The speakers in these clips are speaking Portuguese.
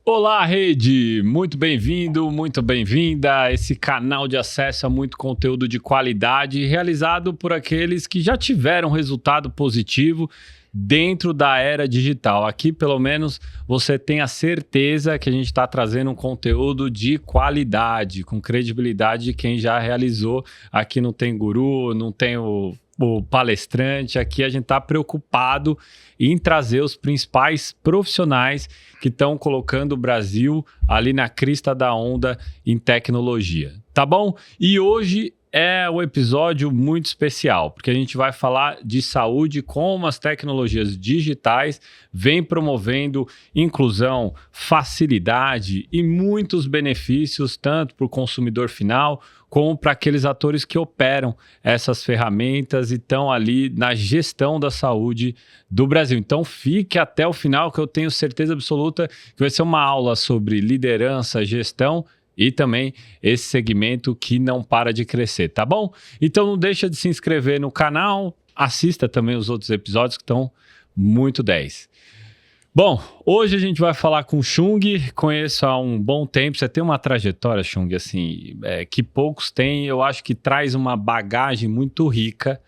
Olá, rede! Muito bem-vindo, muito bem-vinda a esse canal de acesso a muito conteúdo de qualidade realizado por aqueles que já tiveram resultado positivo dentro da era digital. Aqui, pelo menos, você tem a certeza que a gente está trazendo um conteúdo de qualidade, com credibilidade de quem já realizou. Aqui não tem guru, não tem o palestrante. Aqui a gente está preocupado em trazer os principais profissionais que estão colocando o Brasil ali na crista da onda em tecnologia, tá bom? E hoje é um episódio muito especial, porque a gente vai falar de saúde, como as tecnologias digitais vêm promovendo inclusão, facilidade e muitos benefícios, tanto para o consumidor final, como para aqueles atores que operam essas ferramentas e estão ali na gestão da saúde do Brasil. Então fique até o final, que eu tenho certeza absoluta que vai ser uma aula sobre liderança, gestão e também esse segmento que não para de crescer, tá bom? Então não deixa de se inscrever no canal, assista também os outros episódios que estão muito 10. Bom, hoje a gente vai falar com o Chung, conheço há um bom tempo, você tem uma trajetória, Chung, assim, que poucos têm, eu acho que traz uma bagagem muito rica,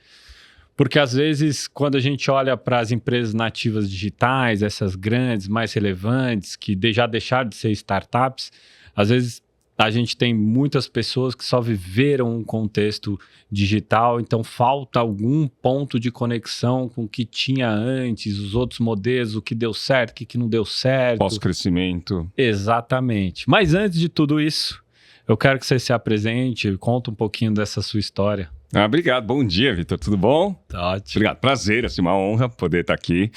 porque às vezes quando a gente olha para as empresas nativas digitais, essas grandes, mais relevantes, que já deixaram de ser startups, às vezes a gente tem muitas pessoas que só viveram um contexto digital, então falta algum ponto de conexão com o que tinha antes, os outros modelos, o que deu certo, o que não deu certo. Pós-crescimento. Exatamente. Mas antes de tudo isso, eu quero que você se apresente, conta um pouquinho dessa sua história. Obrigado. Bom dia, Vitor. Tudo bom? Tá ótimo. Obrigado. Prazer, assim, uma honra poder estar aqui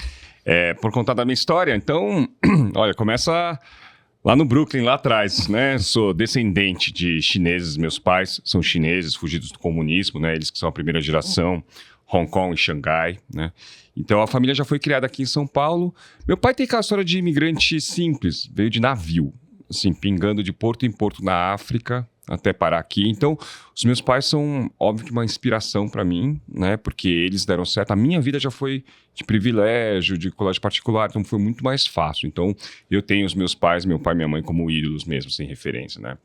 por contar da minha história. Então, olha, começa lá no Brooklyn, lá atrás, né? Sou descendente de chineses, meus pais são chineses, fugidos do comunismo, né? Eles que são a primeira geração, Hong Kong e Xangai, né? Então a família já foi criada aqui em São Paulo. Meu pai tem aquela história de imigrante simples, veio de navio, assim, pingando de porto em porto na África, até parar aqui. Então, os meus pais são, óbvio, que uma inspiração para mim, né? Porque eles deram certo. A minha vida já foi de privilégio, de colégio particular, então foi muito mais fácil. Então, eu tenho os meus pais, meu pai e minha mãe, como ídolos mesmo, sem referência, né?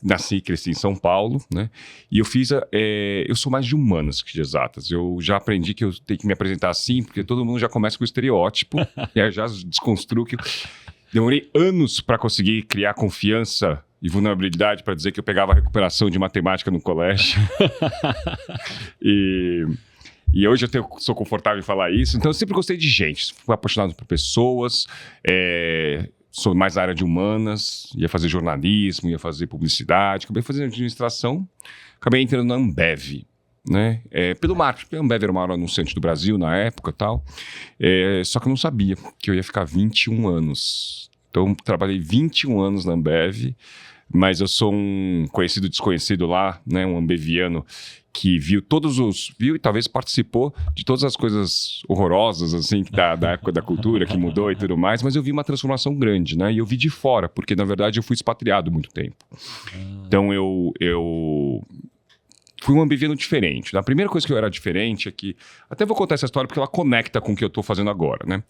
Nasci e cresci em São Paulo, né? E eu sou mais de humanas que de exatas. Eu já aprendi que eu tenho que me apresentar assim, porque todo mundo já começa com o estereótipo, e aí eu já desconstruo que demorei anos para conseguir criar confiança e vulnerabilidade para dizer que eu pegava a recuperação de matemática no colégio. E hoje sou confortável em falar isso. Então eu sempre gostei de gente, fui apaixonado por pessoas, sou mais da área de humanas, ia fazer jornalismo, ia fazer publicidade, acabei fazendo administração, acabei entrando na Ambev, né? Pelo marketing, porque a Ambev era o maior anunciante do Brasil na época e tal, só que eu não sabia que eu ia ficar 21 anos. Então trabalhei 21 anos na Ambev, mas eu sou um conhecido desconhecido lá, né? Um ambeviano que viu e talvez participou de todas as coisas horrorosas, assim, da época da cultura, que mudou e tudo mais, mas eu vi uma transformação grande, né? E eu vi de fora, porque, na verdade, eu fui expatriado muito tempo. Então, eu fui um ambeviano diferente. A primeira coisa que eu era diferente é que... Até vou contar essa história porque ela conecta com o que eu estou fazendo agora, né?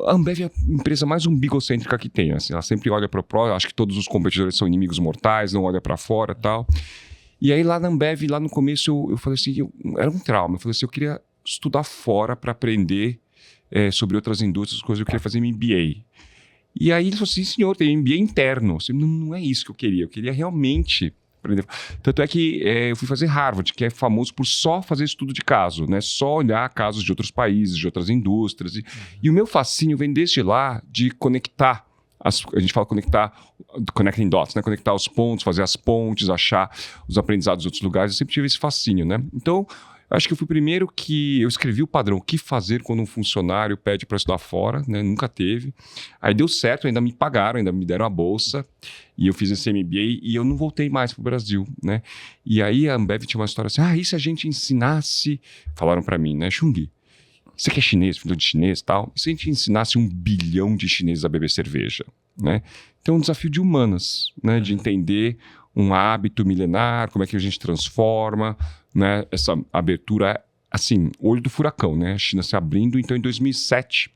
A Ambev é a empresa mais umbigocêntrica que tem, assim. Ela sempre olha para o pró, acho que todos os competidores são inimigos mortais, não olha para fora e tal. E aí lá na Ambev, lá no começo, eu falei assim, era um trauma. Eu falei assim, eu queria estudar fora para aprender sobre outras indústrias, coisas, eu queria fazer MBA. E aí ele falou assim, senhor, tem MBA interno. Eu falei, não é isso que eu queria realmente aprender. Tanto é que eu fui fazer Harvard, que é famoso por só fazer estudo de caso, né? Só olhar casos de outros países, de outras indústrias. E o meu fascínio vem desde lá de conectar. A gente fala connecting dots, né? Conectar os pontos, fazer as pontes, achar os aprendizados de outros lugares. Eu sempre tive esse fascínio, né? Então, acho que eu fui o primeiro que eu escrevi o padrão, o que fazer quando um funcionário pede para estudar fora, né? Nunca teve. Aí deu certo, ainda me pagaram, ainda me deram a bolsa, e eu fiz esse MBA e eu não voltei mais para o Brasil, né? E aí a Ambev tinha uma história assim, e se a gente ensinasse, falaram para mim, né, Chung, você que é chinês, filho de chinês e tal, e se a gente ensinasse 1 bilhão de chineses a beber cerveja, né? Então é um desafio de humanas, né? De entender um hábito milenar, como é que a gente transforma, né? Essa abertura, assim, olho do furacão, né? A China se abrindo. Então, em 2007,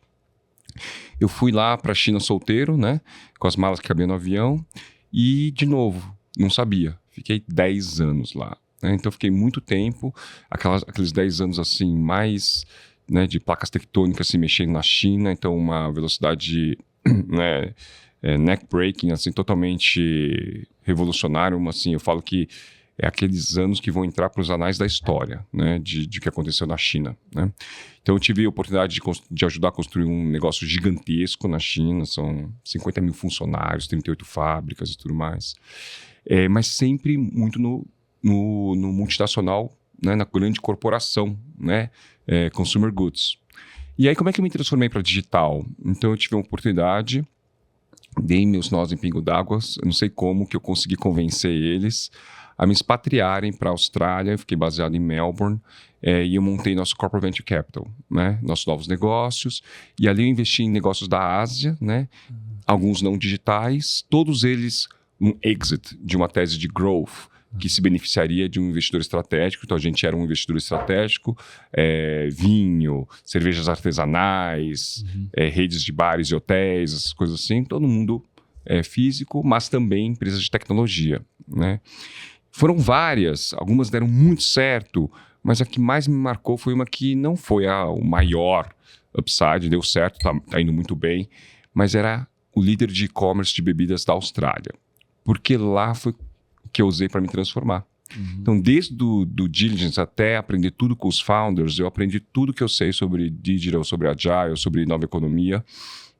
Eu fui lá para a China solteiro, né? Com as malas que cabiam no avião. E, de novo, não sabia. Fiquei 10 anos lá. Né? Então, fiquei muito tempo. Aqueles 10 anos, assim, mais... Né, de placas tectônicas se mexendo na China. Então, uma velocidade... né, neck-breaking, assim, totalmente revolucionário. Assim, eu falo que é aqueles anos que vão entrar para os anais da história, né, de que aconteceu na China, né? Então eu tive a oportunidade de ajudar a construir um negócio gigantesco na China, são 50 mil funcionários, 38 fábricas e tudo mais, mas sempre muito no multinacional, né, na grande corporação, né, consumer goods. E aí como é que eu me transformei para digital? Então eu tive a oportunidade, dei meus nós em pingo d'água, eu não sei como que eu consegui convencer eles a me expatriarem para a Austrália. Eu fiquei baseado em Melbourne, e eu montei nosso Corporate Venture Capital, né? Nossos novos negócios, e ali eu investi em negócios da Ásia, né? Alguns não digitais, todos eles um exit de uma tese de growth, que se beneficiaria de um investidor estratégico. Então a gente era um investidor estratégico, vinho, cervejas artesanais, redes de bares e hotéis, essas coisas assim, todo mundo físico, mas também empresas de tecnologia, né? Foram várias, algumas deram muito certo, mas a que mais me marcou foi uma que não foi o maior upside, deu certo, tá indo muito bem, mas era o líder de e-commerce de bebidas da Austrália, porque lá foi que eu usei para me transformar. Então, desde do diligence até aprender tudo com os founders, eu aprendi tudo que eu sei sobre digital, sobre agile, sobre nova economia,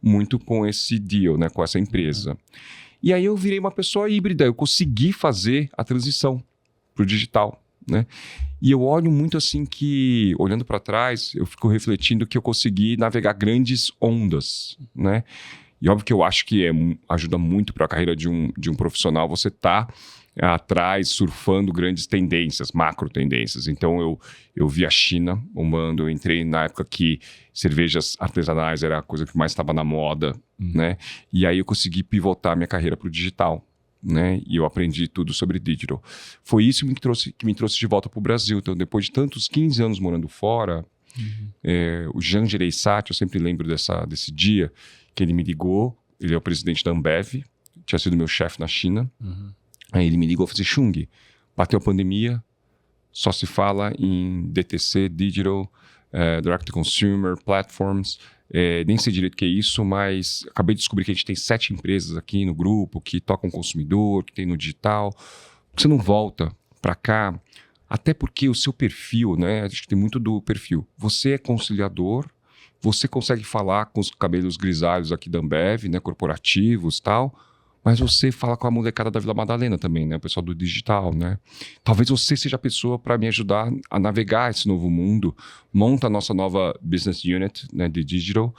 muito com esse deal, né, com essa empresa. E aí eu virei uma pessoa híbrida, eu consegui fazer a transição para o digital, né? E eu olho muito assim que, olhando para trás, eu fico refletindo que eu consegui navegar grandes ondas, né? E óbvio que eu acho que ajuda muito para a carreira de um profissional você estar atrás, surfando grandes tendências, macro tendências. Então eu vi a China bombando, eu entrei na época que cervejas artesanais era a coisa que mais estava na moda, né? E aí eu consegui pivotar minha carreira para o digital, né? E eu aprendi tudo sobre digital. Foi isso que me trouxe de volta para o Brasil. Então, depois de tantos 15 anos morando fora, o Jean Gereissati, eu sempre lembro desse dia que ele me ligou. Ele é o presidente da Ambev, tinha sido meu chefe na China. Aí ele me ligou e falou assim: Chung, bateu a pandemia, só se fala em DTC, Digital, Direct to Consumer, Platforms, nem sei direito o que é isso, mas acabei de descobrir que a gente tem 7 empresas aqui no grupo que tocam consumidor, que tem no digital. Por que você não volta para cá? Até porque o seu perfil, né, acho que tem muito do perfil. Você é conciliador, você consegue falar com os cabelos grisalhos aqui da Ambev, né, corporativos e tal, mas você fala com a molecada da Vila Madalena também, né? O pessoal do digital, né? Talvez você seja a pessoa para me ajudar a navegar esse novo mundo. Monta a nossa nova business unit, né, de digital.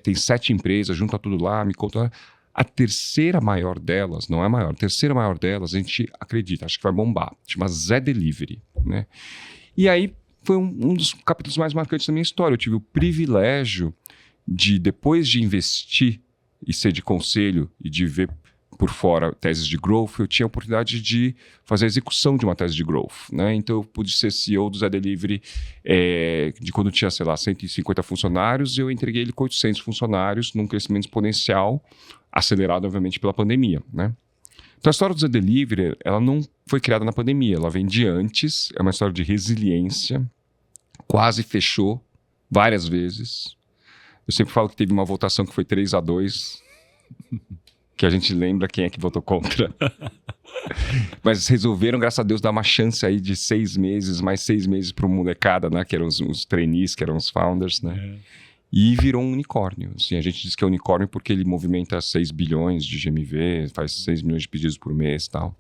Tem 7 empresas, junta tudo lá, me conta. A terceira maior delas, não é a maior, a terceira maior delas, a gente acredita, acho que vai bombar. Chama Zé Delivery, né? E aí foi um dos capítulos mais marcantes da minha história. Eu tive o privilégio de, depois de investir e ser de conselho e de ver por fora teses de growth, eu tinha a oportunidade de fazer a execução de uma tese de growth, né? Então eu pude ser CEO do Zé Delivery de quando tinha, sei lá, 150 funcionários, eu entreguei ele com 800 funcionários num crescimento exponencial, acelerado obviamente pela pandemia, né? Então a história do Zé Delivery, ela não foi criada na pandemia, ela vem de antes, é uma história de resiliência, quase fechou várias vezes. Eu sempre falo que teve uma votação que foi 3-2, que a gente lembra quem é que votou contra. Mas resolveram, graças a Deus, dar uma chance aí de 6 meses, mais 6 meses para o molecada, né? Que eram os trainees, que eram os founders, né? E virou um unicórnio. Assim, a gente diz que é unicórnio porque ele movimenta 6 bilhões de GMV, faz 6 milhões de pedidos por mês e tal.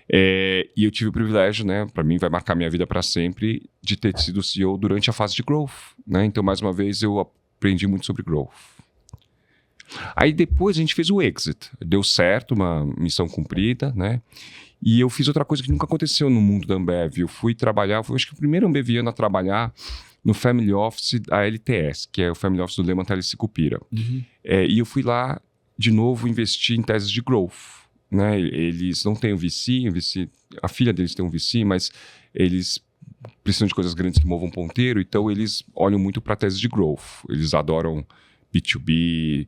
E eu tive o privilégio, né, para mim vai marcar minha vida para sempre, de ter sido CEO durante a fase de growth, né? Então, mais uma vez, eu aprendi muito sobre growth. Aí depois a gente fez o exit. Deu certo, uma missão cumprida, né? E eu fiz outra coisa que nunca aconteceu no mundo da Ambev. Eu fui trabalhar, acho que o primeiro ambeviano a trabalhar no Family Office da LTS, que é o Family Office do Lehman Telles Sicupira. E eu fui lá, de novo, investir em teses de growth, né? Eles não têm o VC, a filha deles tem um VC, mas eles precisam de coisas grandes que movam ponteiro, então eles olham muito para teses de growth. Eles adoram B2B,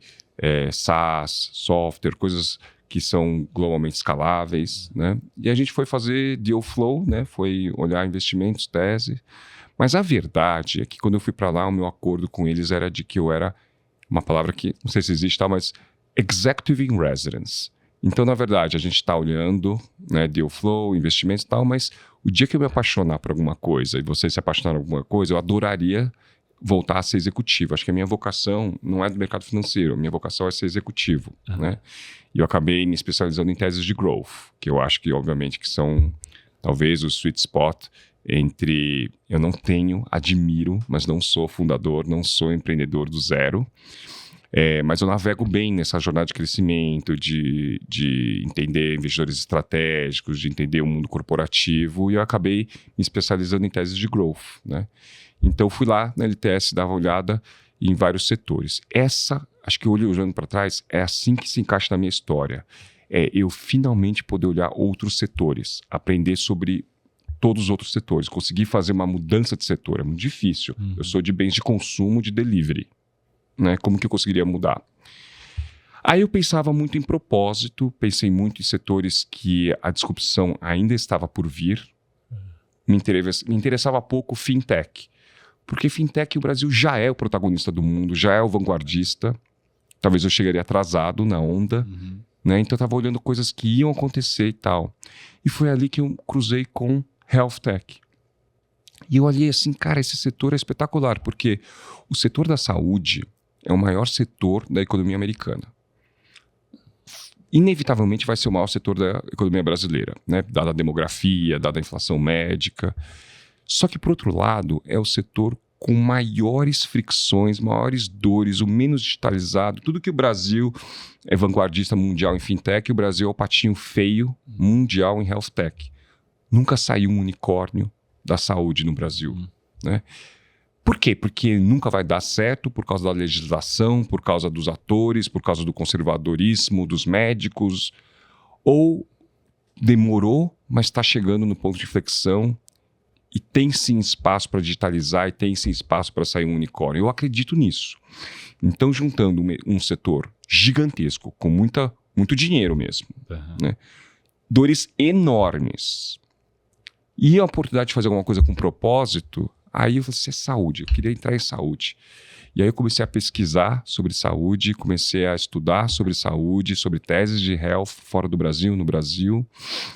SaaS, software, coisas que são globalmente escaláveis, né? E a gente foi fazer deal flow, né? Foi olhar investimentos, tese. Mas a verdade é que quando eu fui para lá, o meu acordo com eles era de que eu era, uma palavra que não sei se existe, tá, mas executive in residence. Então, na verdade, a gente está olhando, né, deal flow, investimentos e tal, mas o dia que eu me apaixonar por alguma coisa e você se apaixonar por alguma coisa, eu adoraria voltar a ser executivo. Acho que a minha vocação não é do mercado financeiro, a minha vocação é ser executivo, né? E eu acabei me especializando em teses de growth, que eu acho que, obviamente, que são talvez o sweet spot entre eu não tenho, admiro, mas não sou fundador, não sou empreendedor do zero, mas eu navego bem nessa jornada de crescimento, de entender investidores estratégicos, de entender o mundo corporativo, e eu acabei me especializando em teses de growth, né? Então fui lá na LTS, dava uma olhada em vários setores. Essa, acho que olhando para trás, é assim que se encaixa na minha história. Eu finalmente poder olhar outros setores, aprender sobre todos os outros setores, conseguir fazer uma mudança de setor, é muito difícil. Eu sou de bens de consumo, de delivery, né? Como que eu conseguiria mudar? Aí eu pensava muito em propósito, pensei muito em setores que a disrupção ainda estava por vir. Me interessava pouco fintech, porque fintech o Brasil já é o protagonista do mundo, já é o vanguardista. Talvez eu chegaria atrasado na onda, né? Então eu estava olhando coisas que iam acontecer e tal. E foi ali que eu cruzei com Health Tech. E eu olhei assim, cara, esse setor é espetacular, porque o setor da saúde é o maior setor da economia americana. Inevitavelmente vai ser o maior setor da economia brasileira, né? Dada a demografia, dada a inflação médica. Só que, por outro lado, é o setor com maiores fricções, maiores dores, o menos digitalizado. Tudo que o Brasil é vanguardista mundial em fintech, o Brasil é o patinho feio mundial em health tech. Nunca saiu um unicórnio da saúde no Brasil, né? Por quê? Porque nunca vai dar certo por causa da legislação, por causa dos atores, por causa do conservadorismo dos médicos, ou demorou, mas está chegando no ponto de inflexão e tem sim espaço para digitalizar e tem sim espaço para sair um unicórnio. Eu acredito nisso. Então, juntando um setor gigantesco, com muito dinheiro mesmo, né? Dores enormes, e a oportunidade de fazer alguma coisa com propósito, aí eu falei assim, é saúde, eu queria entrar em saúde. E aí eu comecei a pesquisar sobre saúde, comecei a estudar sobre saúde, sobre teses de health fora do Brasil, no Brasil,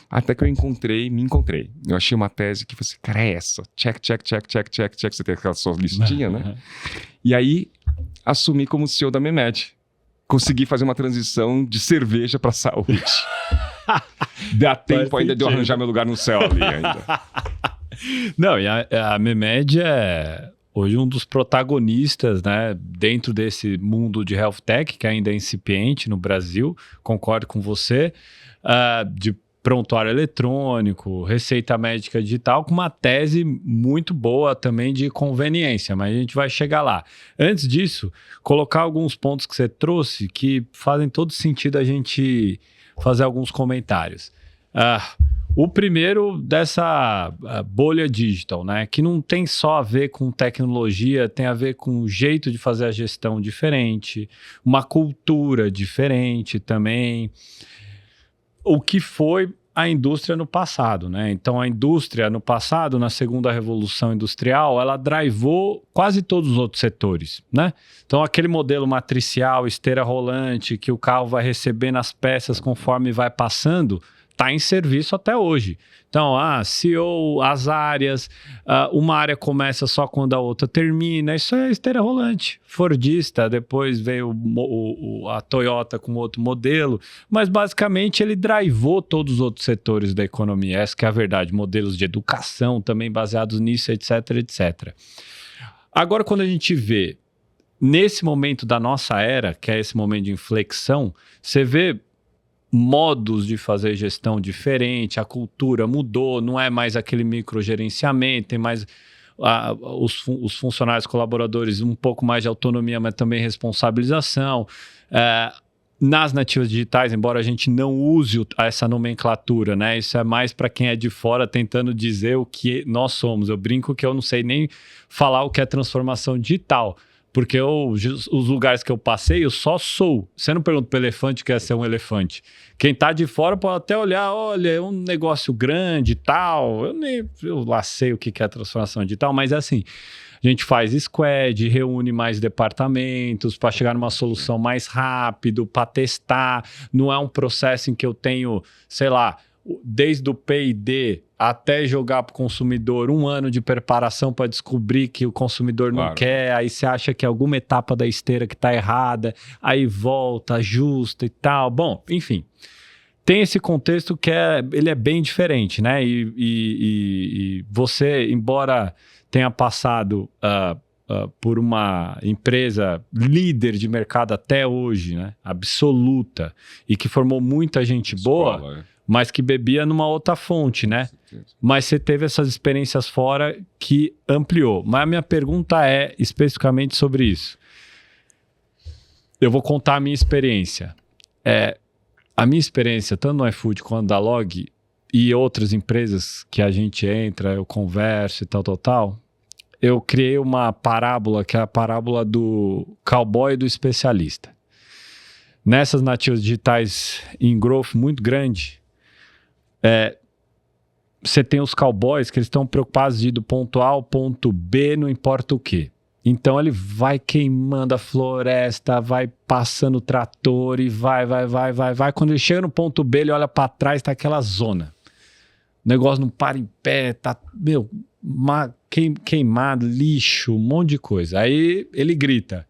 até que me encontrei. Eu achei uma tese que eu falei assim, cara, é essa, check, você tem aquela sua listinha, né? E aí assumi como CEO da Memed. Consegui fazer uma transição de cerveja para saúde. Dá tempo ainda de eu arranjar meu lugar no céu ali ainda. Não, e a Memed é hoje um dos protagonistas, né, dentro desse mundo de health tech, que ainda é incipiente no Brasil, concordo com você, de prontuário eletrônico, receita médica digital, com uma tese muito boa também de conveniência, mas a gente vai chegar lá. Antes disso, colocar alguns pontos que você trouxe que fazem todo sentido a gente fazer alguns comentários. O primeiro dessa bolha digital, né? Que não tem só a ver com tecnologia, tem a ver com o jeito de fazer a gestão diferente, uma cultura diferente também. O que foi a indústria no passado, né? Então, a indústria no passado, na segunda revolução industrial, ela drivou quase todos os outros setores, né? Então, aquele modelo matricial, esteira rolante, que o carro vai recebendo as peças conforme vai passando, está em serviço até hoje. Então, CEO, as áreas, uma área começa só quando a outra termina, isso é esteira rolante. Fordista, depois veio a Toyota com outro modelo, mas basicamente ele drivou todos os outros setores da economia, essa que é a verdade, modelos de educação também baseados nisso, etc, etc. Agora, quando a gente vê, nesse momento da nossa era, que é esse momento de inflexão, você vê modos de fazer gestão diferente, a cultura mudou, não é mais aquele microgerenciamento, tem mais os funcionários colaboradores um pouco mais de autonomia, mas também responsabilização. Nas nativas digitais, embora a gente não use essa nomenclatura, né? Isso é mais para quem é de fora tentando dizer o que nós somos. Eu brinco que eu não sei nem falar o que é transformação digital. Porque os lugares que eu passei, eu só sou. Você não pergunta pro elefante o que é ser um elefante. Quem tá de fora pode até olhar, olha, é um negócio grande e tal. Eu lá sei o que é transformação digital, mas é assim, a gente faz squad, reúne mais departamentos para chegar numa solução mais rápido, para testar. Não é um processo em que eu tenho, sei lá, desde o P&D até jogar para o consumidor 1 ano de preparação para descobrir que o consumidor não quer, aí você acha que é alguma etapa da esteira que está errada, aí volta, ajusta e tal. Bom, enfim, tem esse contexto que ele é bem diferente, né? E você, embora tenha passado por uma empresa líder de mercado até hoje, né? Absoluta, e que formou muita gente boa, mas que bebia numa outra fonte, né? Mas você teve essas experiências fora que ampliou. Mas a minha pergunta é especificamente sobre isso. Eu vou contar a minha experiência. A minha experiência, tanto no iFood quanto da Log e outras empresas que a gente entra, eu converso e tal, eu criei uma parábola, que é a parábola do cowboy e do especialista. Nessas nativas digitais em growth muito grande, você tem os cowboys que eles estão preocupados de ir do ponto A ao ponto B, não importa o quê. Então ele vai queimando a floresta, vai passando o trator e vai. Quando ele chega no ponto B, ele olha para trás, tá aquela zona. O negócio não para em pé, tá, queimado, lixo, um monte de coisa. Aí ele grita,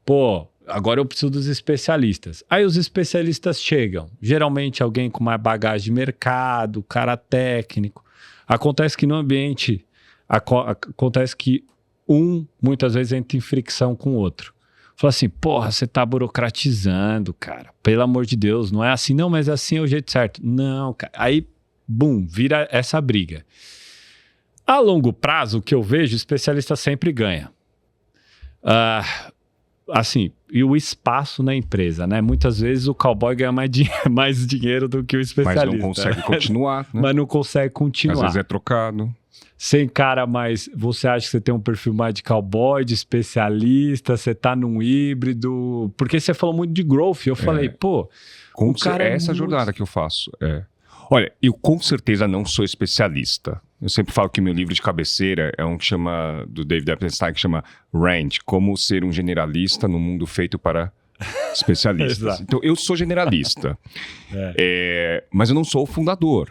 pô, agora eu preciso dos especialistas. Aí os especialistas chegam. Geralmente alguém com mais bagagem de mercado, cara técnico. Acontece que no ambiente, acontece que muitas vezes entra em fricção com o outro. Fala assim, porra, você tá burocratizando, cara. Pelo amor de Deus, não é assim. Não, mas assim é o jeito certo. Não, cara. Aí, vira essa briga. A longo prazo, o que eu vejo, o especialista sempre ganha. Assim, e o espaço na empresa, né? Muitas vezes o cowboy ganha mais dinheiro do que o especialista. Mas não consegue continuar, né? Mas não consegue continuar. Às vezes é trocado. Você encara mais... Você acha que você tem um perfil mais de cowboy, de especialista, você tá num híbrido... Porque você falou muito de growth. Eu falei, pô... O cara essa jornada que eu faço. Olha, eu com certeza não sou especialista. Eu sempre falo que meu livro de cabeceira é um que chama, do David Epstein, que chama Range, Como Ser um Generalista no Mundo Feito para Especialistas. Então, eu sou generalista, mas eu não sou o fundador.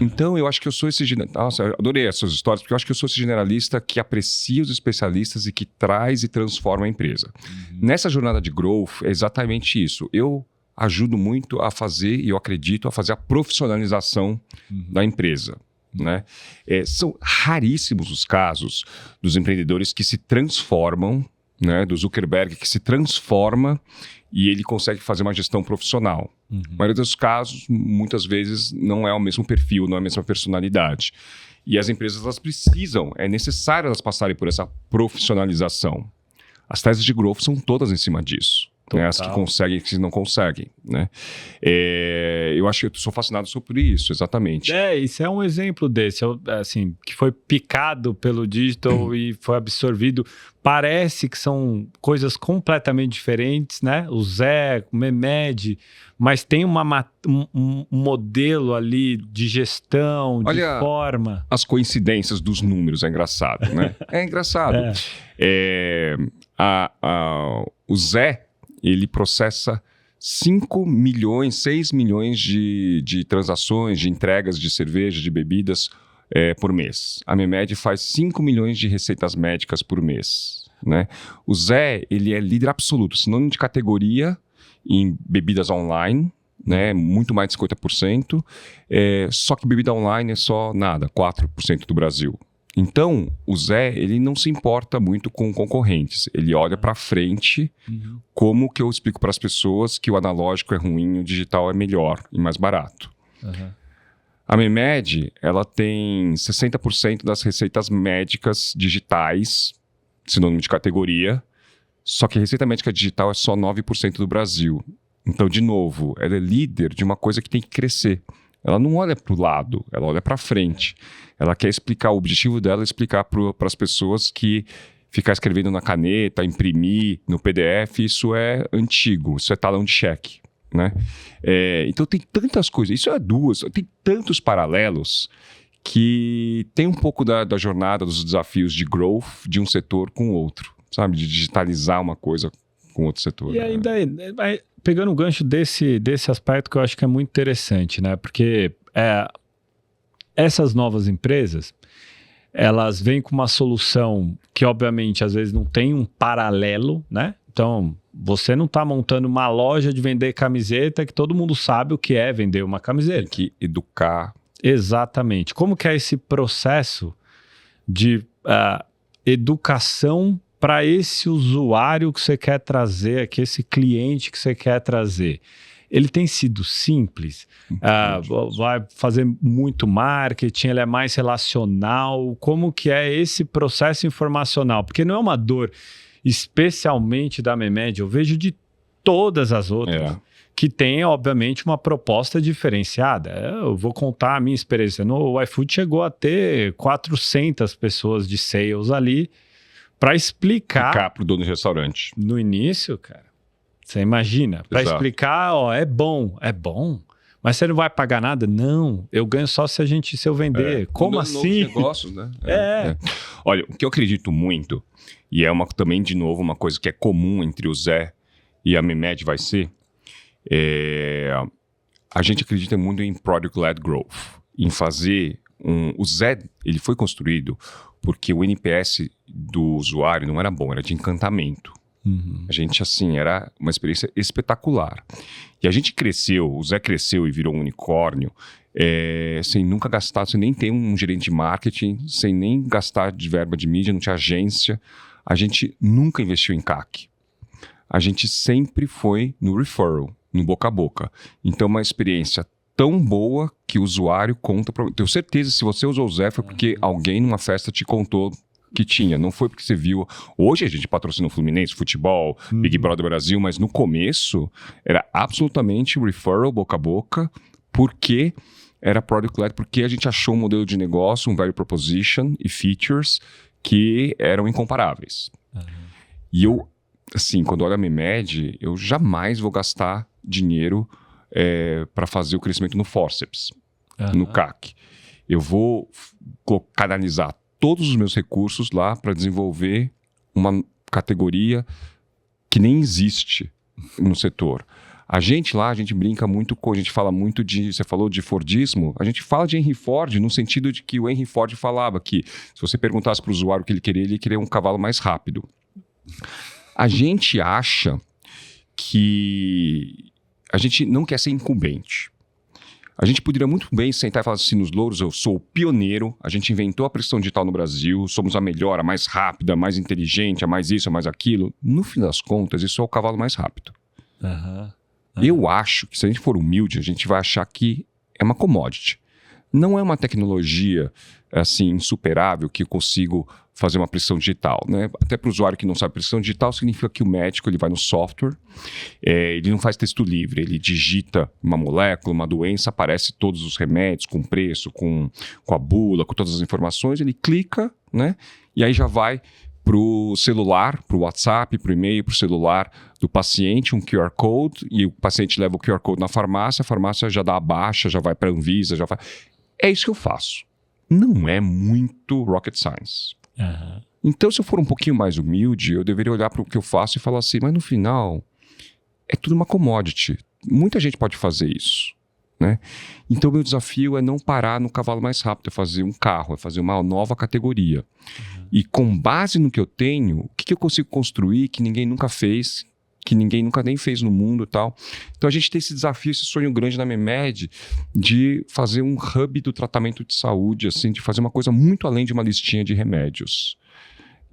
Então, eu acho que eu sou esse... Nossa, eu adorei essas histórias, porque eu acho que eu sou esse generalista que aprecia os especialistas e que traz e transforma a empresa. Nessa jornada de growth, é exatamente isso. Eu ajudo muito a fazer, e eu acredito, a fazer a profissionalização da empresa. Né? São raríssimos os casos dos empreendedores que se transformam, né? Do Zuckerberg que se transforma e ele consegue fazer uma gestão profissional. A maioria dos casos, muitas vezes, não é o mesmo perfil, não é a mesma personalidade. E as empresas, elas precisam, é necessário elas passarem por essa profissionalização. As teses de growth são todas em cima disso. Né, as que conseguem e que não conseguem, né? Eu acho que eu sou fascinado sobre isso, exatamente. Isso é um exemplo desse, assim, que foi picado pelo digital e foi absorvido. Parece que são coisas completamente diferentes, né? O Zé, o Memed, mas tem um modelo ali de gestão, de forma. As coincidências dos números, é engraçado, né? É engraçado. O Zé, ele processa 5 milhões, 6 milhões de transações, de entregas de cerveja, de bebidas por mês. A Memed faz 5 milhões de receitas médicas por mês. Né? O Zé, ele é líder absoluto, sinônimo de categoria em bebidas online, né? Muito mais de 50%. Só que bebida online é só nada, 4% do Brasil. Então, o Zé, ele não se importa muito com concorrentes. Ele olha para frente, como que eu explico para as pessoas que o analógico é ruim e o digital é melhor e mais barato. A Memed, ela tem 60% das receitas médicas digitais, sinônimo de categoria, só que a receita médica digital é só 9% do Brasil. Então, de novo, ela é líder de uma coisa que tem que crescer. Ela não olha para o lado, ela olha para frente. Ela quer explicar, o objetivo dela é explicar para as pessoas que ficar escrevendo na caneta, imprimir no PDF, isso é antigo, isso é talão de cheque, né? Então tem tantas coisas, isso é tem tantos paralelos que tem um pouco da jornada, dos desafios de growth de um setor com o outro, sabe? De digitalizar uma coisa com outro setor. E ainda, pegando um gancho desse aspecto que eu acho que é muito interessante, né? Porque essas novas empresas, elas vêm com uma solução que, obviamente, às vezes não tem um paralelo, né? Então, você não está montando uma loja de vender camiseta que todo mundo sabe o que é vender uma camiseta. Tem que educar. Exatamente. Como que é esse processo de educação para esse usuário que você quer trazer aqui, esse cliente que você quer trazer? Ele tem sido simples? Vai fazer muito marketing? Ele é mais relacional? Como que é esse processo informacional? Porque não é uma dor especialmente da Memed, eu vejo de todas as outras, que tem, obviamente, uma proposta diferenciada. Eu vou contar a minha experiência. No iFood chegou a ter 400 pessoas de sales ali para explicar para o dono do restaurante. No início, cara, você imagina, para explicar, é bom, mas você não vai pagar nada? Não, eu ganho só se eu vender. Como assim? Negócios, né? Olha, o que eu acredito muito, e é também, de novo, uma coisa que é comum entre o Zé e a Memed vai ser, a gente acredita muito em Product-Led Growth, em fazer o Zé, ele foi construído porque o NPS do usuário não era bom, era de encantamento. A gente, assim, era uma experiência espetacular. E a gente cresceu, o Zé cresceu e virou um unicórnio, sem nunca gastar, sem nem ter um gerente de marketing, sem nem gastar de verba de mídia, não tinha agência. A gente nunca investiu em CAC. A gente sempre foi no referral, no boca a boca. Então, uma experiência tão boa que o usuário conta para... Tenho certeza, se você usou o Zé, foi porque alguém numa festa te contou que tinha. Não foi porque você viu... Hoje a gente patrocina o Fluminense, futebol, Big Brother Brasil, mas no começo era absolutamente referral, boca a boca, porque era product-led, porque a gente achou um modelo de negócio, um value proposition e features que eram incomparáveis. E eu, assim, quando olho a Memed, eu jamais vou gastar dinheiro para fazer o crescimento no forceps, no CAC. Eu vou canalizar todos os meus recursos lá para desenvolver uma categoria que nem existe no setor. A gente brinca muito a gente fala muito você falou de Fordismo, a gente fala de Henry Ford no sentido de que o Henry Ford falava que se você perguntasse para o usuário o que ele queria um cavalo mais rápido. A gente acha que a gente não quer ser incumbente. A gente poderia muito bem sentar e falar assim nos louros, eu sou o pioneiro, a gente inventou a pressão digital no Brasil, somos a melhor, a mais rápida, a mais inteligente, a mais isso, a mais aquilo. No fim das contas, isso é o cavalo mais rápido. Eu acho que se a gente for humilde, a gente vai achar que é uma commodity. Não é uma tecnologia assim insuperável que eu consigo fazer uma pressão digital, né? Até para o usuário que não sabe, pressão digital significa que o médico ele vai no software, ele não faz texto livre, ele digita uma molécula, uma doença, aparece todos os remédios com preço, com a bula, com todas as informações, ele clica, né? E aí já vai para o celular, para o WhatsApp, para o e-mail, para o celular do paciente, um QR Code, e o paciente leva o QR Code na farmácia, a farmácia já dá a baixa, já vai para a Anvisa, já vai... É isso que eu faço. Não é muito rocket science. Então, se eu for um pouquinho mais humilde, eu deveria olhar para o que eu faço e falar assim, mas no final, é tudo uma commodity. Muita gente pode fazer isso, né? Então, meu desafio é não parar no cavalo mais rápido, é fazer um carro, é fazer uma nova categoria. E com base no que eu tenho, o que eu consigo construir que ninguém nunca fez, que ninguém nunca nem fez no mundo e tal. Então a gente tem esse desafio, esse sonho grande na Memed de fazer um hub do tratamento de saúde, assim, de fazer uma coisa muito além de uma listinha de remédios.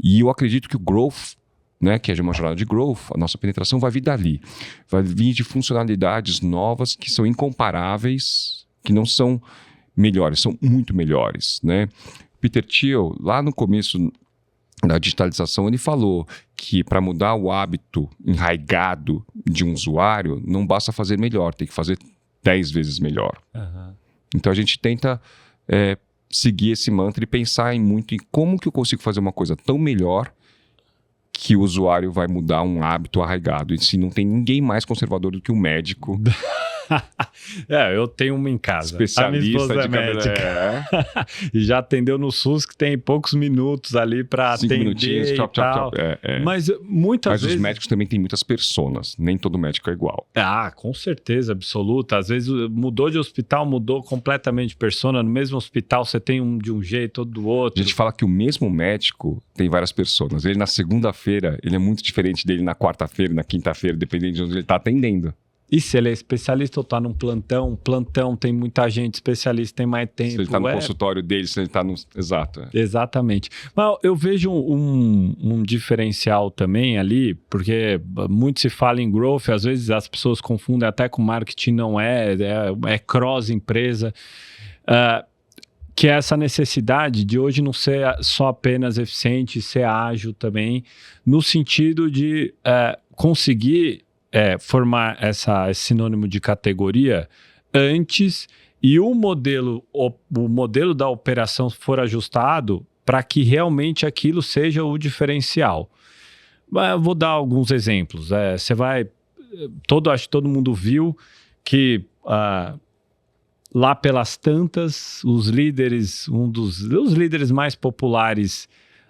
E eu acredito que o growth, né, que é de uma jornada de growth, a nossa penetração vai vir dali. Vai vir de funcionalidades novas que são incomparáveis, que não são melhores, são muito melhores, né? Peter Thiel, lá no começo da digitalização, ele falou que para mudar o hábito enraigado de um usuário, não basta fazer melhor, tem que fazer 10 vezes melhor. Então a gente tenta seguir esse mantra e pensar muito em como que eu consigo fazer uma coisa tão melhor que o usuário vai mudar um hábito arraigado. E se não tem ninguém mais conservador do que o médico. Eu tenho uma em casa. Especialista a minha esposa de médica. E já atendeu no SUS, que tem poucos minutos ali para atender minutinhos, e tal. Mas muitas vezes... os médicos também têm muitas personas. Nem todo médico é igual. Com certeza, absoluta. Às vezes mudou de hospital, mudou completamente de persona. No mesmo hospital você tem um de um jeito, outro do outro. A gente fala que o mesmo médico tem várias personas. Ele na segunda-feira, ele é muito diferente dele na quarta-feira, na quinta-feira, dependendo de onde ele está atendendo. E se ele é especialista ou está num plantão tem muita gente especialista, tem mais tempo. Se ele está no consultório dele, se ele está no... Exato. Exatamente. Mas eu vejo um diferencial também ali, porque muito se fala em growth, às vezes as pessoas confundem até com marketing, não é cross-empresa, que é essa necessidade de hoje não ser só apenas eficiente, ser ágil também, no sentido de conseguir formar esse sinônimo de categoria antes e o modelo da operação for ajustado para que realmente aquilo seja o diferencial. Eu vou dar alguns exemplos. Você vai... acho que todo mundo viu que lá pelas tantas, os líderes mais populares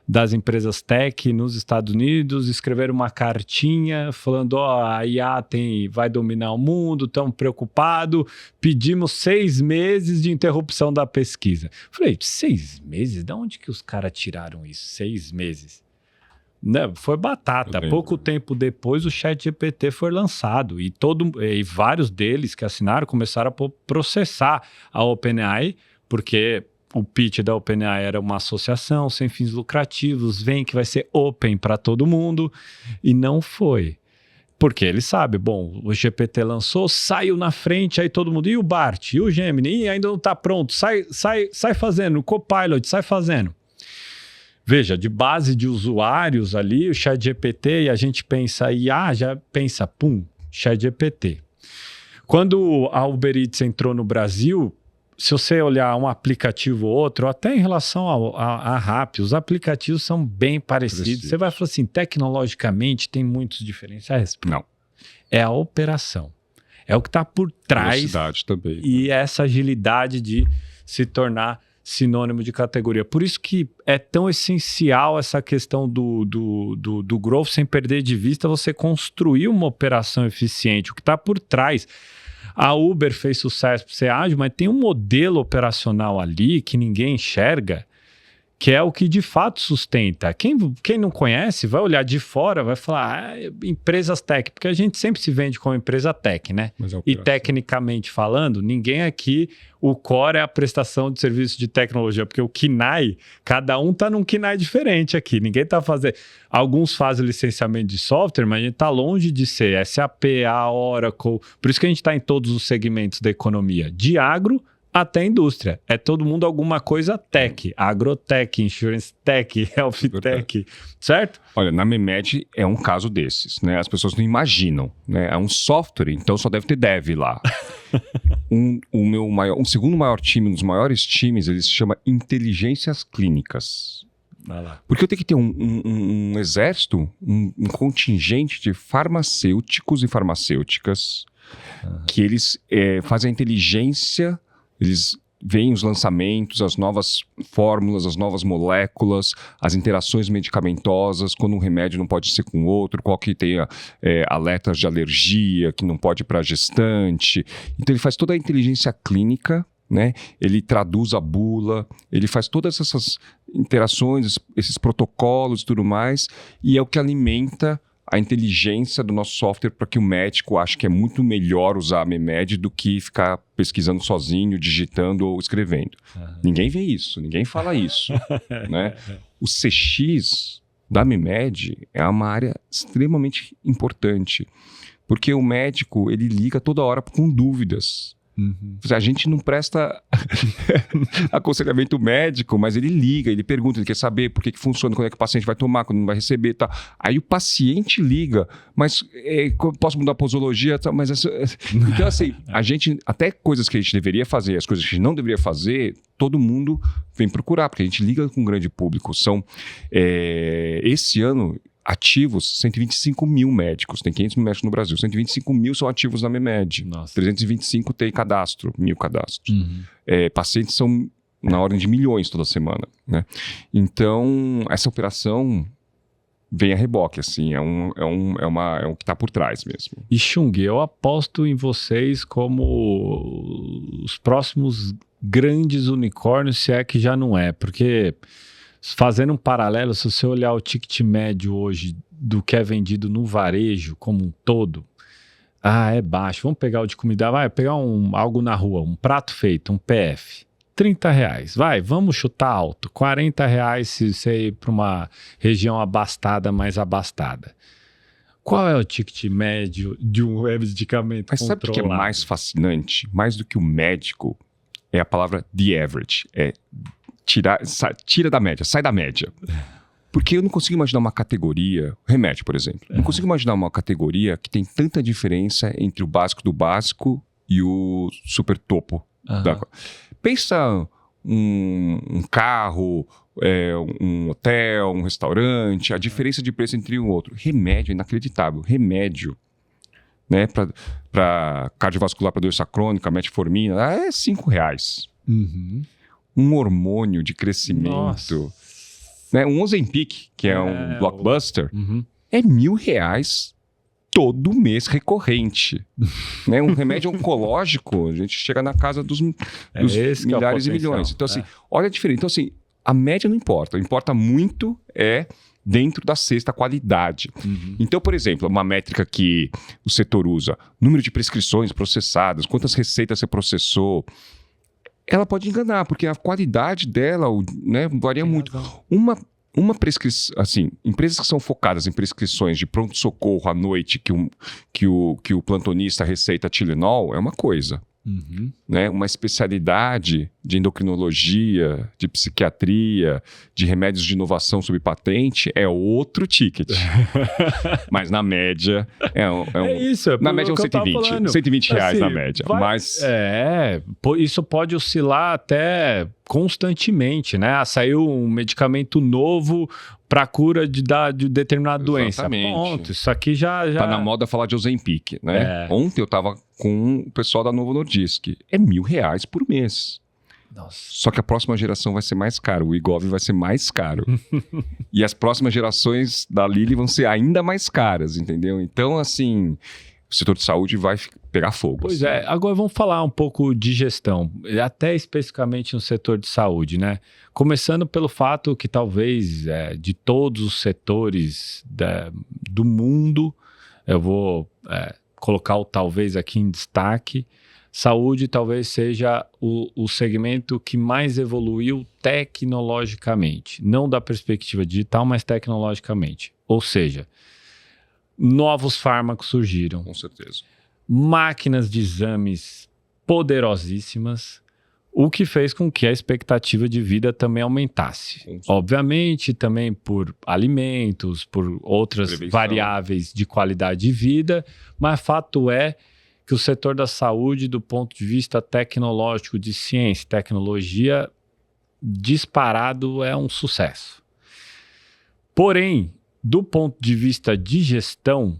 das empresas tech nos Estados Unidos escreveram uma cartinha falando, a IA vai dominar o mundo, estamos preocupados, pedimos 6 meses de interrupção da pesquisa. Falei, 6 meses? De onde que os caras tiraram isso? 6 meses? Não, foi batata. Pouco tempo depois o ChatGPT foi lançado e vários deles que assinaram começaram a processar a OpenAI, porque... o pitch da OpenAI era uma associação sem fins lucrativos, vem que vai ser open para todo mundo, e não foi. Porque ele sabe, o GPT lançou, saiu na frente, aí todo mundo, e o Bart, e o Gemini, ainda não está pronto, sai fazendo, o Copilot, sai fazendo. Veja, de base de usuários ali, o ChatGPT, e a gente pensa IA, já pensa, ChatGPT. Quando a Uber Eats entrou no Brasil, se você olhar um aplicativo ou outro, até em relação a Rappi, os aplicativos são bem parecidos. Você vai falar assim, tecnologicamente tem muitos diferenciais? Não. É a operação. É o que está por trás. Velocidade também. E essa agilidade de se tornar sinônimo de categoria. Por isso que é tão essencial essa questão do growth, sem perder de vista você construir uma operação eficiente. O que está por trás... A Uber fez sucesso por ser ágil, mas tem um modelo operacional ali que ninguém enxerga, que é o que de fato sustenta. Quem não conhece vai olhar de fora, vai falar empresas tech, porque a gente sempre se vende como empresa tech, né? E tecnicamente falando, ninguém aqui, o core é a prestação de serviço de tecnologia, porque o KNAI, cada um está num KNAI diferente aqui, ninguém está fazendo... Alguns fazem licenciamento de software, mas a gente está longe de ser SAP, a Oracle, por isso que a gente está em todos os segmentos da economia, de agro até a indústria. É todo mundo alguma coisa tech. Agrotech, insurance tech, health tech, certo? Olha, na Memed é um caso desses, né? As pessoas não imaginam, né? É um software, então só deve ter dev lá. Um segundo maior time, um dos maiores times, ele se chama Inteligências Clínicas. Porque eu tenho que ter um exército, um contingente de farmacêuticos e farmacêuticas que eles fazem a inteligência. Eles veem os lançamentos, as novas fórmulas, as novas moléculas, as interações medicamentosas, quando um remédio não pode ser com outro, qual que tenha alertas de alergia, que não pode ir para gestante. Então ele faz toda a inteligência clínica, né? Ele traduz a bula, ele faz todas essas interações, esses protocolos e tudo mais, e é o que alimenta a inteligência do nosso software para que o médico ache que é muito melhor usar a Memed do que ficar pesquisando sozinho, digitando ou escrevendo. Ninguém vê isso, ninguém fala isso. Né? O CX da Memed é uma área extremamente importante, porque o médico ele liga toda hora com dúvidas. A gente não presta aconselhamento médico, mas ele liga, ele pergunta, ele quer saber por que funciona, quando é que o paciente vai tomar, quando não vai receber, tá. Aí o paciente liga, mas posso mudar a posologia, tá, mas então assim, a gente, até coisas que a gente deveria fazer, as coisas que a gente não deveria fazer, todo mundo vem procurar, porque a gente liga com um grande público. Esse ano ativos, 125 mil médicos. Tem 500 mil médicos no Brasil. 125 mil são ativos na MEMED. Nossa. 325 tem cadastro, 1.000 cadastros. Pacientes são na ordem de milhões toda semana, né? Então, essa operação vem a reboque, assim. É o que está por trás mesmo. E Chung, eu aposto em vocês como os próximos grandes unicórnios, se é que já não é. Porque, fazendo um paralelo, se você olhar o ticket médio hoje do que é vendido no varejo como um todo, é baixo. Vamos pegar o de comida, vai pegar algo na rua, um prato feito, um PF, R$30. Vai, vamos chutar alto, R$40 se você ir para uma região abastada, mais abastada. Qual é o ticket médio de um medicamento Mas sabe o que é mais fascinante? Mais do que o médico, é a palavra the average. É tira da média, sai da média. Porque eu não consigo imaginar uma categoria, remédio, por exemplo. Não consigo imaginar uma categoria que tem tanta diferença entre o básico do básico e o super topo. Pensa um carro, um hotel, um restaurante, a diferença de preço entre um e outro. Remédio é inacreditável. Remédio, né, para cardiovascular, para doença crônica, metformina, é R$5. Um hormônio de crescimento, né, um Ozempic, que é um blockbuster, é R$1.000 todo mês recorrente. Né? Um remédio oncológico, a gente chega na casa dos milhares e milhões. Então, assim, olha a diferença. Então, assim, a média não importa. Importa muito dentro da cesta, a qualidade. Então, por exemplo, uma métrica que o setor usa, número de prescrições processadas, quantas receitas você processou, ela pode enganar, porque a qualidade dela, né, varia muito. Uma prescrição, assim, empresas que são focadas em prescrições de pronto-socorro à noite, que o plantonista receita Tilenol, é uma coisa. Né? Uma especialidade de endocrinologia, de psiquiatria, de remédios de inovação sob patente, é outro ticket. Mas na média, na média é uns 120 reais assim, na média. Mas... isso pode oscilar até constantemente, né? Saiu um medicamento novo para cura de determinada doença. Ponto. Isso aqui já... Tá na moda falar de Ozempic, né? Ontem eu tava com o pessoal da Novo Nordisk. É R$1.000 por mês. Nossa. Só que a próxima geração vai ser mais caro. O Wegovy vai ser mais caro. E as próximas gerações da Lilly vão ser ainda mais caras, entendeu? Então, assim... O setor de saúde vai pegar fogo. Pois assim. Agora vamos falar um pouco de gestão, até especificamente no setor de saúde, né? Começando pelo fato que talvez de todos os setores do mundo, eu vou colocar o talvez aqui em destaque, saúde talvez seja o segmento que mais evoluiu tecnologicamente, não da perspectiva digital, mas tecnologicamente. Ou seja, novos fármacos surgiram. Com certeza. Máquinas de exames poderosíssimas, o que fez com que a expectativa de vida também aumentasse. Obviamente, também por alimentos, por outras variáveis de qualidade de vida, mas fato é que o setor da saúde, do ponto de vista tecnológico, de ciência e tecnologia, disparado é um sucesso. Porém, do ponto de vista de gestão,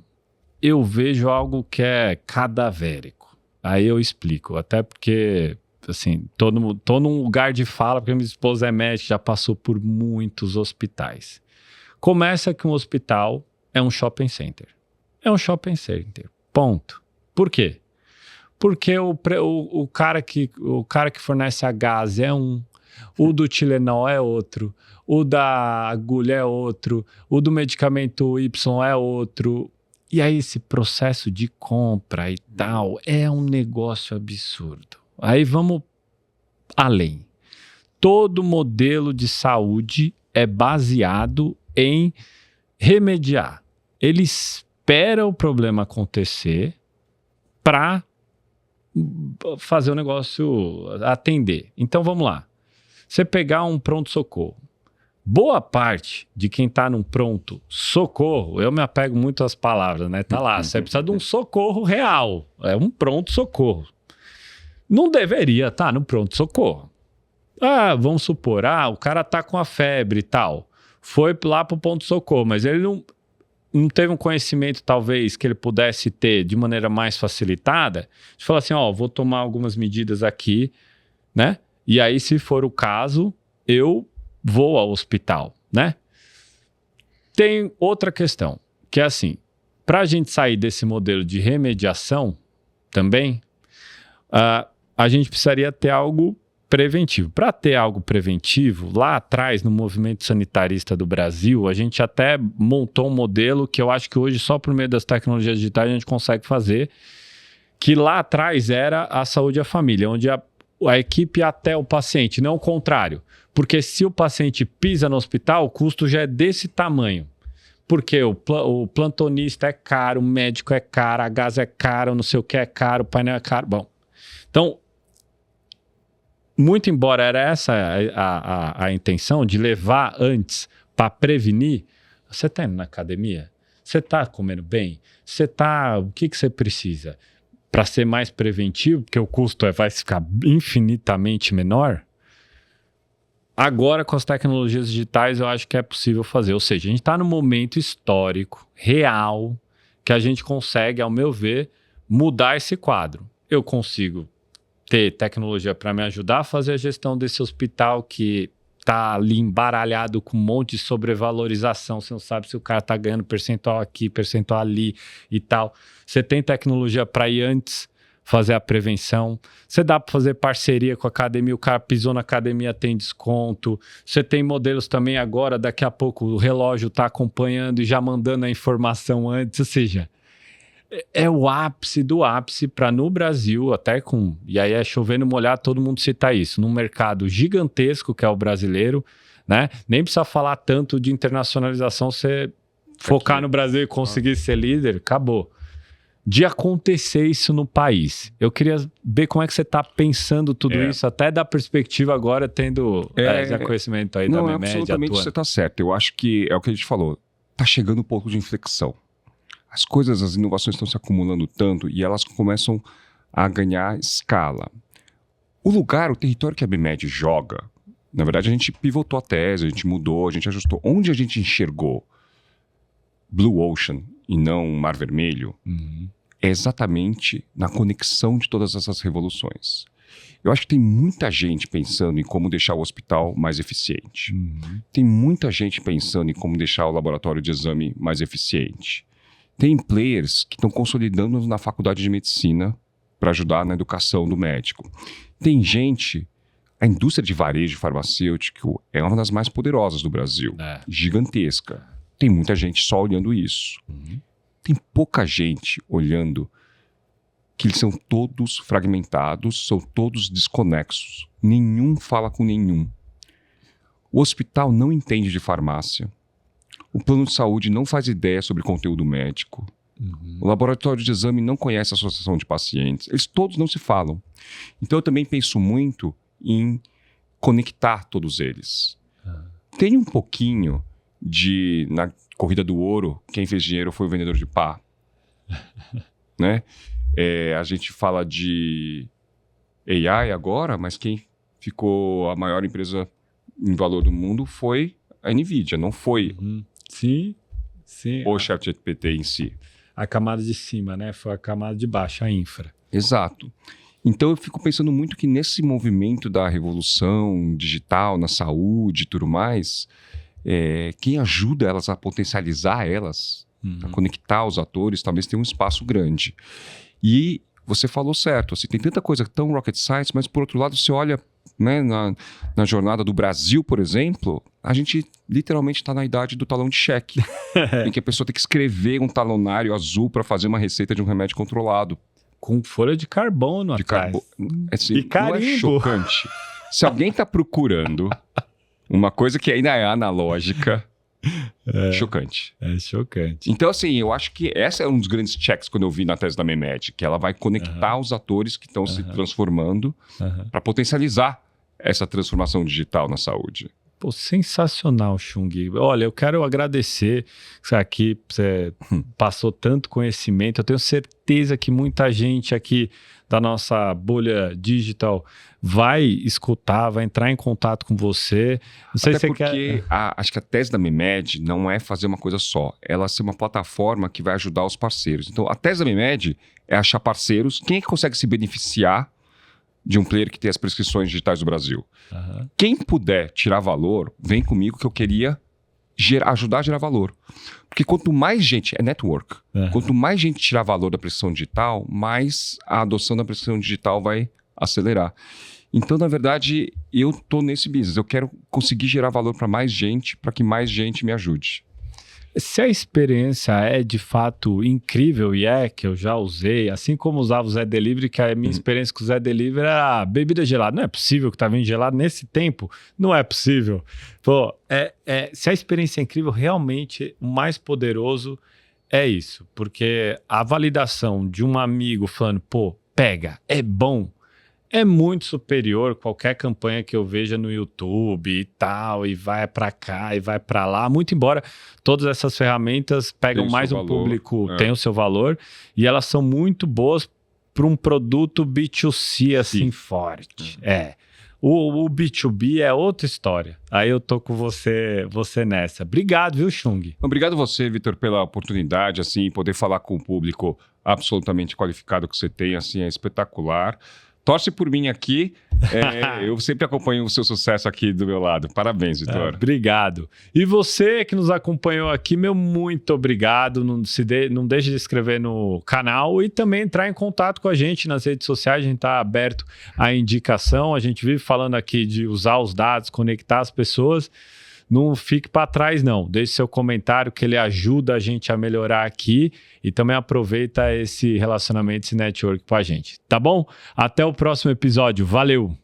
eu vejo algo que é cadavérico. Aí eu explico, até porque, assim, tô num lugar de fala, porque minha esposa é médica, já passou por muitos hospitais. Começa que um hospital é um shopping center. É um shopping center, ponto. Por quê? Porque o cara que fornece a gás é um, o do Tilenol é outro, o da agulha é outro, o do medicamento Y é outro. E aí esse processo de compra e tal é um negócio absurdo. Aí vamos além. Todo modelo de saúde é baseado em remediar. Ele espera o problema acontecer para fazer o negócio atender. Então vamos lá. Você pegar um pronto-socorro. Boa parte de quem está num pronto-socorro, eu me apego muito às palavras, né? Tá lá, você precisa de um socorro real. É um pronto-socorro. Não deveria estar no pronto-socorro. Vamos supor, o cara tá com a febre e tal. Foi lá pro ponto-socorro, mas ele não teve um conhecimento, talvez, que ele pudesse ter de maneira mais facilitada, de falar assim, vou tomar algumas medidas aqui, né? E aí, se for o caso, eu vou ao hospital, né? Tem outra questão, que é assim, para a gente sair desse modelo de remediação também, a gente precisaria ter algo preventivo. Para ter algo preventivo, lá atrás, no movimento sanitarista do Brasil, a gente até montou um modelo que eu acho que hoje, só por meio das tecnologias digitais, a gente consegue fazer, que lá atrás era a saúde e a família, onde a equipe ia até o paciente, não o contrário. Porque se o paciente pisa no hospital, o custo já é desse tamanho. Porque o plantonista é caro, o médico é caro, a gás é caro, não sei o que é caro, o painel é caro. Bom, então, muito embora era essa a intenção de levar antes para prevenir, você está indo na academia? Você está comendo bem? O que você precisa? Para ser mais preventivo, porque o custo vai ficar infinitamente menor, agora com as tecnologias digitais eu acho que é possível fazer. Ou seja, a gente está num momento histórico, real, que a gente consegue, ao meu ver, mudar esse quadro. Eu consigo ter tecnologia para me ajudar a fazer a gestão desse hospital que está ali embaralhado com um monte de sobrevalorização. Você não sabe se o cara está ganhando percentual aqui, percentual ali e tal. Você tem tecnologia para ir antes fazer a prevenção. Você dá para fazer parceria com a academia. O cara pisou na academia, tem desconto. Você tem modelos também agora, daqui a pouco o relógio está acompanhando e já mandando a informação antes. Ou seja, é o ápice do ápice para no Brasil, até com... E aí é chovendo molhado, todo mundo cita isso. Num mercado gigantesco que é o brasileiro, né? Nem precisa falar tanto de internacionalização, você focar no Brasil e conseguir ser líder, acabou. De acontecer isso no país. Eu queria ver como é que você está pensando tudo isso, até da perspectiva agora, tendo já conhecimento aí da minha média. Absolutamente, você está certo. Eu acho que é o que a gente falou. Está chegando um ponto de inflexão. As inovações estão se acumulando tanto e elas começam a ganhar escala. O território que a BMed joga, na verdade a gente pivotou a tese, a gente mudou, a gente ajustou. Onde a gente enxergou Blue Ocean e não Mar Vermelho, é exatamente na conexão de todas essas revoluções. Eu acho que tem muita gente pensando em como deixar o hospital mais eficiente. Tem muita gente pensando em como deixar o laboratório de exame mais eficiente. Tem players que estão consolidando na faculdade de medicina para ajudar na educação do médico. Tem gente... A indústria de varejo farmacêutico é uma das mais poderosas do Brasil. Gigantesca. Tem muita gente só olhando isso. Tem pouca gente olhando que eles são todos fragmentados, são todos desconexos. Nenhum fala com nenhum. O hospital não entende de farmácia. O plano de saúde não faz ideia sobre conteúdo médico. O laboratório de exame não conhece a associação de pacientes. Eles todos não se falam. Então eu também penso muito em conectar todos eles. Tem um pouquinho de... Na corrida do ouro, quem fez dinheiro foi o vendedor de pá. Né? A gente fala de AI agora, mas quem ficou a maior empresa em valor do mundo foi a NVIDIA, não foi... Sim. O ChatGPT em si. A camada de cima, né? Foi a camada de baixo, a infra. Exato. Então eu fico pensando muito que nesse movimento da revolução digital, na saúde e tudo mais, quem ajuda elas a potencializar elas, a conectar os atores, talvez tenha um espaço grande. E você falou certo, assim, tem tanta coisa tão rocket science, mas por outro lado você olha, né, na jornada do Brasil, por exemplo, a gente literalmente está na idade do talão de cheque, em que a pessoa tem que escrever um talonário azul para fazer uma receita de um remédio controlado. Com folha de carbono atrás. Assim, e carimbo. Não é chocante. Se alguém está procurando uma coisa que ainda é analógica, chocante. É chocante. Então, assim, eu acho que esse é um dos grandes checks quando eu vi na tese da BMed, que ela vai conectar os atores que estão se transformando para potencializar essa transformação digital na saúde. Pô, sensacional, Chung. Olha, eu quero agradecer isso aqui, você passou tanto conhecimento. Eu tenho certeza que muita gente aqui da nossa bolha digital vai escutar, vai entrar em contato com você. Não sei Até se você porque quer... acho que a tese da MIMED não é fazer uma coisa só, ela ser uma plataforma que vai ajudar os parceiros. Então, a tese da MIMED é achar parceiros. Quem é que consegue se beneficiar de um player que tem as prescrições digitais do Brasil? Uhum. Quem puder tirar valor, vem comigo que eu queria ajudar a gerar valor. Porque quanto mais gente, é network, quanto mais gente tirar valor da prescrição digital, mais a adoção da prescrição digital vai acelerar. Então, na verdade, eu estou nesse business. Eu quero conseguir gerar valor para mais gente, para que mais gente me ajude. Se a experiência é de fato incrível, e que eu já usei, assim como usava o Zé Delivery, que a minha experiência com o Zé Delivery era bebida gelada. Não é possível que tá vindo gelado nesse tempo? Não é possível. Pô, se a experiência é incrível, realmente o mais poderoso é isso. Porque a validação de um amigo falando, pô, pega, é bom, é muito superior a qualquer campanha que eu veja no YouTube e tal, e vai para cá e vai para lá, muito embora todas essas ferramentas pegam mais um público, tem o seu valor, e elas são muito boas para um produto B2C assim forte. O B2B é outra história. Aí eu tô com você nessa. Obrigado, viu, Chung? Obrigado a você, Vitor, pela oportunidade, assim, poder falar com o público absolutamente qualificado que você tem, assim, é espetacular. Torce por mim aqui, eu sempre acompanho o seu sucesso aqui do meu lado. Parabéns, Vitor. Obrigado. E você que nos acompanhou aqui, meu muito obrigado. Não deixe de se inscrever no canal e também entrar em contato com a gente nas redes sociais. A gente está aberto à indicação. A gente vive falando aqui de usar os dados, conectar as pessoas. Não fique para trás, não. Deixe seu comentário que ele ajuda a gente a melhorar aqui e também aproveita esse relacionamento, esse network com a gente. Tá bom? Até o próximo episódio. Valeu!